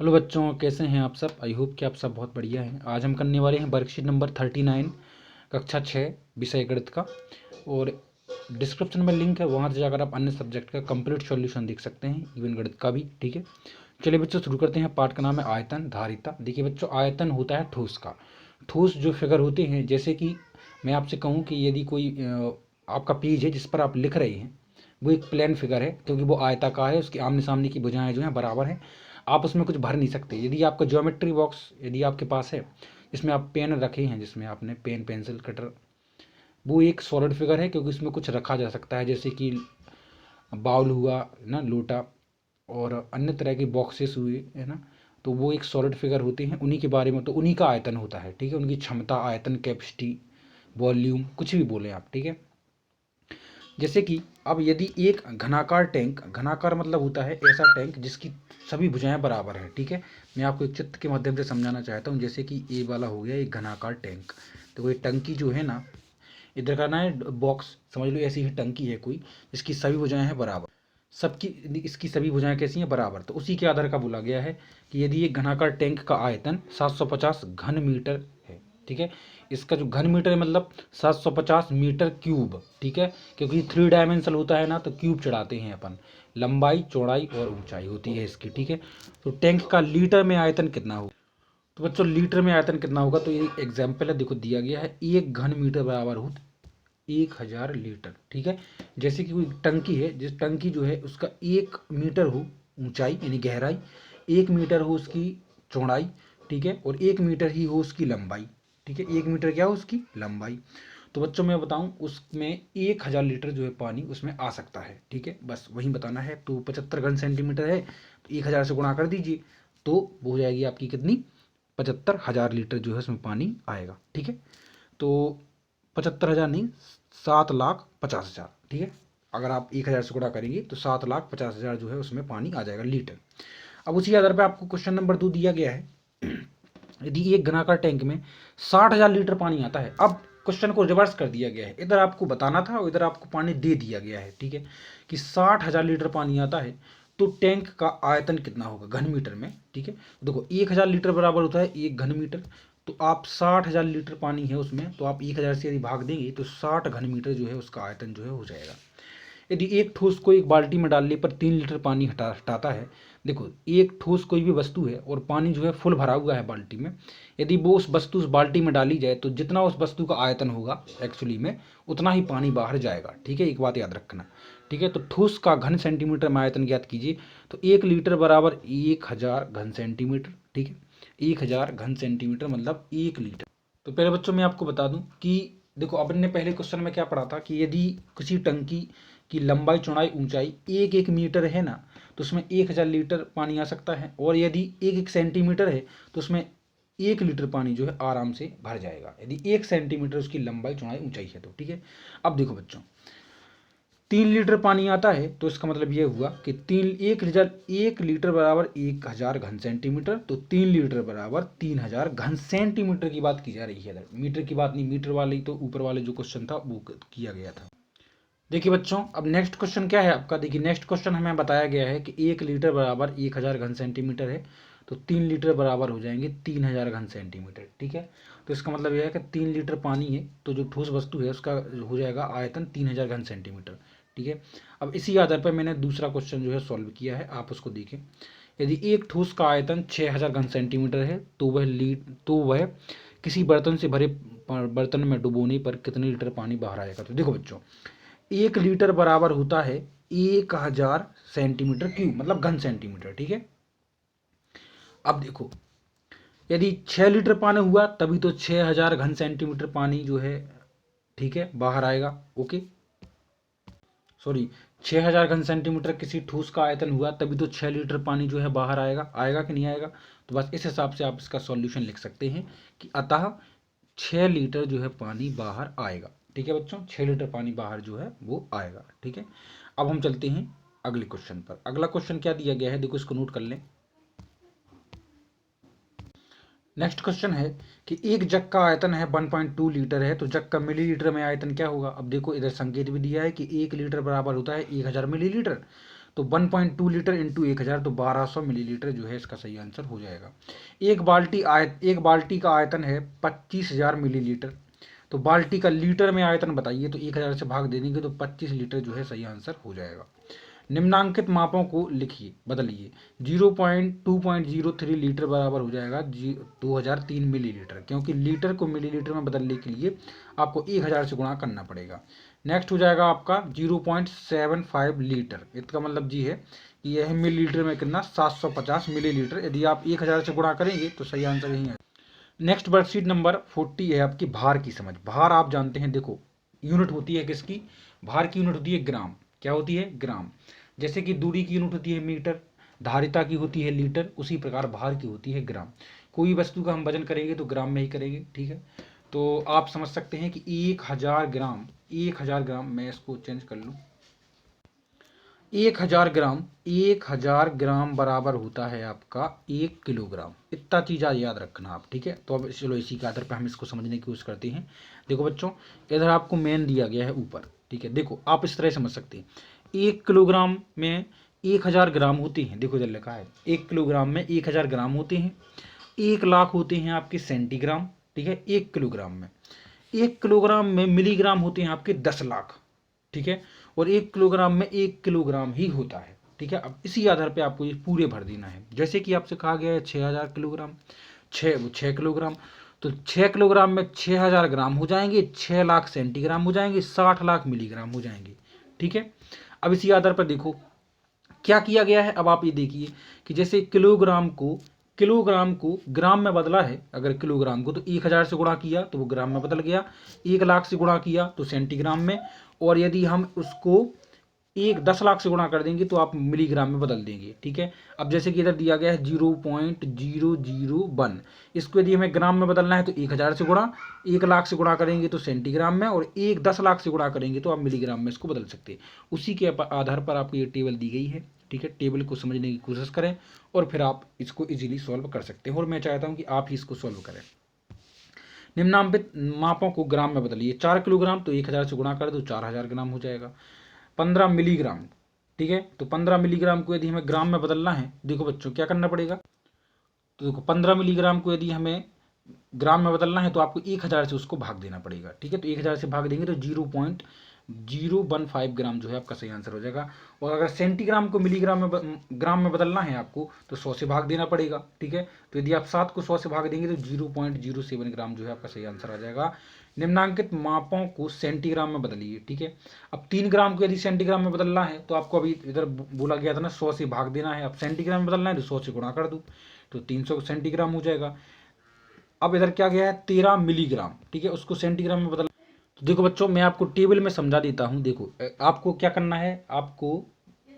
Hello बच्चों, कैसे हैं आप सब। आई होप कि आप सब बहुत बढ़िया हैं। आज हम करने वाले हैं वर्कशीट नंबर 39 कक्षा 6 विषय गणित का। और डिस्क्रिप्शन में लिंक है, वहाँ से जाकर आप अन्य सब्जेक्ट का कंप्लीट सॉल्यूशन देख सकते हैं, इवन गणित का भी। ठीक है, चलिए बच्चों शुरू करते हैं। पाठ का नाम है आयतन धारिता। देखिए बच्चों, आयतन होता है ठोस का। ठोस जो फिगर होते हैं, जैसे कि मैं आपसे कहूँ कि यदि कोई आपका पेज है जिस पर आप लिख रहे हैं, वो एक प्लेन फिगर है क्योंकि वो आयताकार है, उसकी आमने सामने की भुजाएं जो हैं बराबर हैं। आप उसमें कुछ भर नहीं सकते। यदि आपका ज्योमेट्री बॉक्स यदि आपके पास है जिसमें आप पेन रखे हैं, जिसमें आपने पेन पेंसिल कटर, वो एक सॉलिड फिगर है क्योंकि उसमें कुछ रखा जा सकता है, जैसे कि बाउल हुआ ना, लोटा, और अन्य तरह के बॉक्सेस हुए, है ना। तो वो एक सॉलिड फिगर होते हैं, उन्हीं के बारे में, तो उन्हीं का आयतन होता है। ठीक है, उनकी क्षमता, आयतन, कैपेसिटी, वॉल्यूम, कुछ भी बोले आप। ठीक है, जैसे कि अब यदि एक घनाकार टैंक, घनाकार मतलब होता है ऐसा टैंक जिसकी सभी भुजाएं बराबर हैं। ठीक है, मैं आपको एक चित्र के माध्यम से समझाना चाहता हूँ। जैसे कि ये वाला हो गया एक घनाकार टैंक। तो ये टंकी जो है ना, इधर का ना है बॉक्स, समझ लो ऐसी ही टंकी है कोई, जिसकी सभी भुजाएं हैं बराबर। सबकी इसकी सभी भुजाएं कैसी हैं, बराबर। तो उसी के आधार का बोला गया है कि यदि एक घनाकार टैंक का आयतन 750 घन मीटर है। ठीक है, इसका जो घन मीटर है मतलब 750 मीटर क्यूब। ठीक है, क्योंकि 3 डायमेंशनल होता है ना, तो क्यूब चढ़ाते हैं अपन। लंबाई, चौड़ाई और ऊंचाई होती है इसकी। ठीक है, तो टैंक का लीटर में आयतन कितना हो, तो बच्चों लीटर में आयतन कितना होगा, तो ये एग्जाम्पल है, देखो दिया गया है 1 घन मीटर बराबर हो 1000 लीटर। ठीक है, जैसे कि कोई टंकी है, जिस टंकी जो है उसका 1 मीटर हो ऊंचाई यानी गहराई, 1 मीटर हो उसकी चौड़ाई। ठीक है, और 1 मीटर ही हो उसकी लंबाई। ठीक है, 1 मीटर क्या हो उसकी लंबाई। तो बच्चों मैं बताऊं, उसमें 1000 लीटर जो है पानी उसमें आ सकता है। ठीक है, बस वही बताना है। तो 75 घन सेंटीमीटर है, तो 1000 से गुणा कर दीजिए, तो वो हो जाएगी आपकी कितनी, 75,000 लीटर जो है उसमें पानी आएगा। ठीक है, तो 75,000 नहीं, 7,50,000। ठीक है, अगर आप 1000 से गुणा करेंगे तो 7,50,000 जो है उसमें पानी आ जाएगा लीटर। अब उसी आधार पर आपको क्वेश्चन नंबर 2 दिया गया है। यदि एक घनाकार टैंक में 60,000 लीटर पानी आता है। अब क्वेश्चन को रिवर्स कर दिया गया है, इधर आपको बताना था और इधर आपको पानी दे दिया गया है। ठीक है, कि 60,000 लीटर पानी आता है तो टैंक का आयतन कितना होगा घन मीटर में। ठीक है, देखो 1000 लीटर बराबर होता है 1 घन मीटर। तो आप 60,000 लीटर पानी है उसमें, तो आप 1000 से यदि भाग देंगे तो 60 घन मीटर जो है उसका आयतन जो है हो जाएगा। यदि एक ठोस को एक बाल्टी में डालने पर 3 लीटर पानी हटाता है। देखो, एक ठोस कोई भी वस्तु है और पानी जो है फुल भरा हुआ है बाल्टी में। यदि वो उस वस्तु उस बाल्टी में डाली जाए तो जितना उस वस्तु का आयतन होगा एक्चुअली में, उतना ही पानी बाहर जाएगा। ठीक है, एक बात याद रखना। ठीक है, तो ठोस का घन सेंटीमीटर में आयतन ज्ञात कीजिए। तो 1 लीटर बराबर 1000 घन सेंटीमीटर। ठीक है, 1000 घन सेंटीमीटर मतलब 1 लीटर। तो पहले बच्चों मैं आपको बता दूं कि देखो, अपन ने पहले क्वेश्चन में क्या पढ़ा था कि यदि किसी टंकी की लंबाई, चौड़ाई, ऊंचाई 1-1 मीटर है ना, तो उसमें 1000 लीटर पानी आ सकता है। और यदि 1-1 सेंटीमीटर है तो उसमें 1 लीटर पानी जो है आराम से भर जाएगा, यदि 1 सेंटीमीटर उसकी लंबाई, चौड़ाई, ऊंचाई है तो। ठीक है, अब देखो बच्चों, 3 लीटर पानी आता है तो इसका मतलब ये हुआ कि 1 लीटर बराबर 1000 घन सेंटीमीटर। तो 3 लीटर बराबर 3000 घन सेंटीमीटर की बात की जा रही है, मीटर की बात नहीं। मीटर वाली तो ऊपर वाले जो क्वेश्चन था वो किया गया था। देखिए बच्चों, अब नेक्स्ट क्वेश्चन क्या है आपका। देखिए नेक्स्ट क्वेश्चन हमें बताया गया है कि 1 लीटर बराबर 1000 घन सेंटीमीटर है, तो 3 लीटर बराबर हो जाएंगे 3000 घन सेंटीमीटर। ठीक है, तो इसका मतलब यह है कि 3 लीटर पानी है तो जो ठोस वस्तु है उसका हो जाएगा आयतन 3000 घन सेंटीमीटर। ठीक है, अब इसी आधार पर मैंने दूसरा क्वेश्चन जो है सॉल्व किया है, आप उसको देखें। यदि एक ठोस का आयतन 6000 घन सेंटीमीटर है तो वह किसी बर्तन से भरे बर्तन में डुबोने पर कितने लीटर पानी बाहर आएगा। तो देखो बच्चों, 1 लीटर बराबर होता है 1000 सेंटीमीटर क्यूब मतलब घन सेंटीमीटर। ठीक है, अब देखो, यदि 6 लीटर पानी हुआ तभी तो 6000 घन सेंटीमीटर पानी जो है, ठीक है, बाहर आएगा। ओके, सॉरी, 6000 घन सेंटीमीटर किसी ठोस का आयतन हुआ तभी तो 6 लीटर पानी जो है बाहर आएगा। आएगा कि नहीं आएगा, तो बस इस हिसाब से आप इसका सॉल्यूशन लिख सकते हैं कि अतः 6 लीटर जो है पानी बाहर आएगा। ठीक है बच्चों, 6 लीटर पानी बाहर जो है वो आएगा। ठीक है, अब हम चलते हैं अगले क्वेश्चन पर। अगला क्वेश्चन क्या दिया गया है, देखो इसको नोट कर लें। नेक्स्ट क्वेश्चन है कि एक जग का आयतन है 1.2 लीटर है, तो जग का मिलीलीटर में आयतन क्या होगा। अब देखो, इधर संकेत भी दिया है कि 1 लीटर बराबर होता है 1000 मिलीलीटर। तो 1.2 लीटर इंटू 1000 तो 1200 मिलीलीटर जो है इसका सही आंसर हो जाएगा। एक बाल्टी का आयतन है 25,000 मिलीलीटर। तो बाल्टी का लीटर में आयतन बताइए, तो 1000 से भाग दे देंगे तो 25 लीटर जो है सही आंसर हो जाएगा। निम्नांकित मापों को लिखिए, बदलिए। 0.2.03 लीटर बराबर हो जाएगा 2003 मिलीलीटर, क्योंकि लीटर को मिलीलीटर में बदलने के लिए आपको 1000 से गुणा करना पड़ेगा। नेक्स्ट हो जाएगा आपका 0.75 लीटर। इसका मतलब जी है कि यह मिलीलीटर में कितना 750 मिलीलीटर। यदि आप 1000 से गुणा करेंगे तो सही आंसर यही है। नेक्स्ट वर्कशीट नंबर 40 है आपकी भार की समझ। भार आप जानते हैं, देखो यूनिट होती है किसकी, भार की यूनिट होती है ग्राम। क्या होती है, ग्राम। जैसे कि दूरी की यूनिट होती है मीटर, धारिता की होती है लीटर, उसी प्रकार भार की होती है ग्राम। कोई वस्तु का हम वजन करेंगे तो ग्राम में ही करेंगे, ठीक है। तो आप समझ सकते हैं कि 1000 ग्राम, 1000 ग्राम, मैं इसको चेंज कर लूँ, 1000 ग्राम बराबर होता है आपका 1 किलोग्राम। इतना चीज़ याद रखना आप, ठीक है। तो अब चलो इसी के आधार पर हम इसको समझने की कोशिश करते हैं। देखो बच्चों, इधर आपको मेन दिया गया है ऊपर, ठीक है। देखो आप इस तरह समझ सकते हैं, 1 किलोग्राम में 1000 ग्राम होते हैं। देखो इधर लिखा है 1 किलोग्राम में 1000 ग्राम होते हैं। 1 लाख होते हैं आपके सेंटीग्राम, ठीक है, 1 किलोग्राम में। 1 किलोग्राम में मिलीग्राम होते हैं आपके 10 लाख, ठीक है। और 1 किलोग्राम में 1 किलोग्राम ही होता है, ठीक है। अब इसी आधार पे आपको ये पूरे भर देना है। जैसे कि आपसे कहा गया है 6000 किलोग्राम, 6 किलोग्राम, तो 6 किलोग्राम में 6000 ग्राम हो जाएंगे, 6 लाख सेंटीग्राम हो जाएंगे, 60 लाख मिलीग्राम हो जाएंगे, ठीक है। अब इसी आधार पर देखो क्या किया गया है। अब आप ये देखिए कि जैसे किलोग्राम को ग्राम में बदला है। अगर किलोग्राम को तो 1000 से गुणा किया तो वो ग्राम में बदल गया, 1 लाख से गुणा किया तो सेंटीग्राम में, और यदि हम उसको 10 लाख से गुणा कर देंगे तो आप मिलीग्राम में बदल देंगे, ठीक है। अब जैसे कि इधर दिया गया है 0.001, इसको यदि हमें ग्राम में बदलना है तो 1000 से गुणा, 1 लाख से गुणा करेंगे तो सेंटीग्राम में, और 10 लाख से गुणा करेंगे तो आप मिलीग्राम में इसको बदल सकते हैं। उसी के आधार पर आपको ये टेबल दी गई है, ठीक है। टेबल को समझने की कोशिश करें और फिर आप इसको इजीली सॉल्व कर सकते हैं, और मैं चाहता हूँ कि आप ही इसको सॉल्व करें। निम्नांकित मापों को ग्राम में बदलिए। 4 किलोग्राम तो 1000 से गुणा कर दो 4000 ग्राम हो जाएगा। 15 मिलीग्राम, ठीक है, तो 15 मिलीग्राम को यदि हमें ग्राम में बदलना है, देखो बच्चों क्या करना पड़ेगा। तो देखो 15 मिलीग्राम को यदि हमें ग्राम में बदलना है तो आपको 1000 से उसको भाग देना पड़ेगा, ठीक है। तो 1000 से भाग देंगे तो 0.015 ग्राम जो है आपका सही आंसर हो जाएगा। और अगर सेंटीग्राम को मिलीग्राम में ग्राम में बदलना है आपको तो 100 से भाग देना पड़ेगा, ठीक है। तो यदि आप 7 को 100 से भाग देंगे तो 0.07 ग्राम जो है आपका सही आंसर आ जाएगा। निम्नांकित मापों को सेंटीग्राम में बदलिए, ठीक है। अब 3 ग्राम को यदि सेंटीग्राम में बदलना है तो आपको अभी इधर बोला गया था ना 100 से भाग देना है। अब सेंटीग्राम में बदलना है तो 100 से गुणा कर दूँ तो 300 सेंटीग्राम हो जाएगा। अब इधर क्या गया है 13 मिलीग्राम, ठीक है, उसको सेंटीग्राम में बदल। तो देखो बच्चों मैं आपको टेबल में समझा देता हूँ। देखो आपको क्या करना है, आपको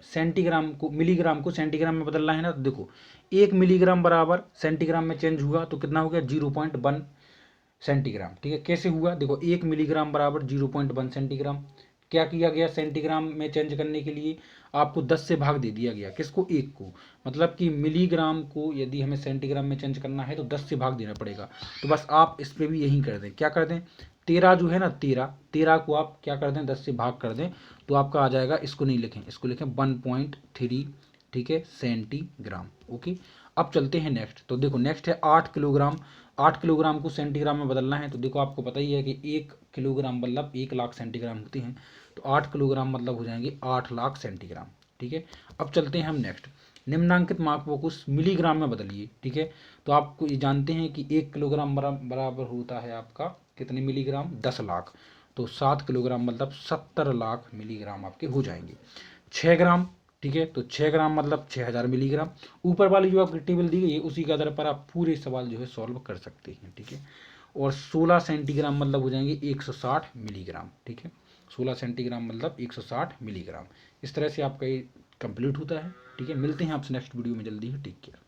सेंटीग्राम को मिलीग्राम को सेंटीग्राम में बदलना है ना। तो देखो 1 मिलीग्राम बराबर सेंटीग्राम में चेंज हुआ तो कितना हो गया 0.1 सेंटीग्राम, ठीक है। कैसे हुआ, देखो 1 मिलीग्राम बराबर 0.1 सेंटीग्राम। क्या किया गया, सेंटीग्राम में चेंज करने के लिए आपको 10 से भाग दे दिया गया, किसको, 1 को। मतलब कि मिलीग्राम को यदि हमें सेंटीग्राम में चेंज करना है तो 10 से भाग देना पड़ेगा। तो बस आप इस पर भी यही कर दें, क्या कर दें, 13 जो है ना, 13 को आप क्या कर दें 10 से भाग कर दें तो आपका आ जाएगा। इसको नहीं लिखें, इसको लिखें 1.3, ठीक है, सेंटीग्राम, ओके। अब चलते हैं नेक्स्ट। तो देखो नेक्स्ट है 8 किलोग्राम। 8 किलोग्राम को सेंटीग्राम में बदलना है। तो देखो आपको पता ही है कि 1 किलोग्राम मतलब 1 लाख सेंटीग्राम होते हैं, तो 8 किलोग्राम मतलब हो जाएंगे 8 लाख सेंटीग्राम, ठीक है। अब चलते हैं हम नेक्स्ट। निम्नांकित मापों को मिलीग्राम में बदलिए, ठीक है। तो आपको ये जानते हैं कि 1 किलोग्राम बराबर होता है आपका कितने मिलीग्राम, 10 लाख। तो 7 किलोग्राम मतलब 70 लाख मिलीग्राम आपके हो जाएंगे। 6 ग्राम, ठीक है, तो 6 ग्राम मतलब 6000 मिलीग्राम। ऊपर वाली जो आपकी टेबल दी गई है उसी के आधार पर आप पूरे सवाल जो है सॉल्व कर सकते हैं, ठीक है। और 16 सेंटीग्राम मतलब हो जाएंगे 160 मिलीग्राम, ठीक है। 16 सेंटीग्राम मतलब 160 मिलीग्राम। इस तरह से आपका ये कंप्लीट होता है, ठीक है। मिलते हैं आपसे नेक्स्ट वीडियो में जल्दी ही, टेक केयर।